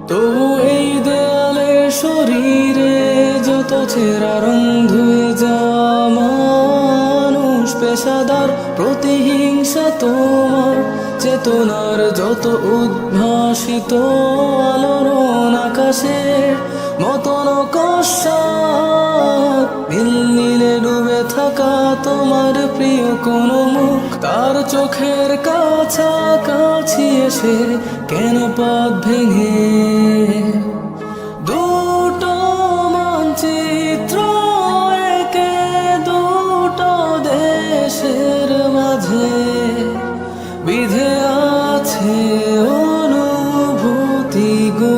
তবু এই দেয়ালে শরীরে যত ছেঁড়া রং ধুয়ে যাওয়া মানুষ পেশাদার প্রতিহিংসা তোমার চেতনার যত উদ্ভাসিত আলোড়ন আকাশের মতন কষাত নীল নীলে ডুবে থাকা তোমার প্রিয় কোন মুখ তার চোখের কাছাকাছি এসে কেন পথ ভেঙে দুটো মানচিত্র একে দুটো দেশের মাঝে বিধে আছে অনুভূতি গো।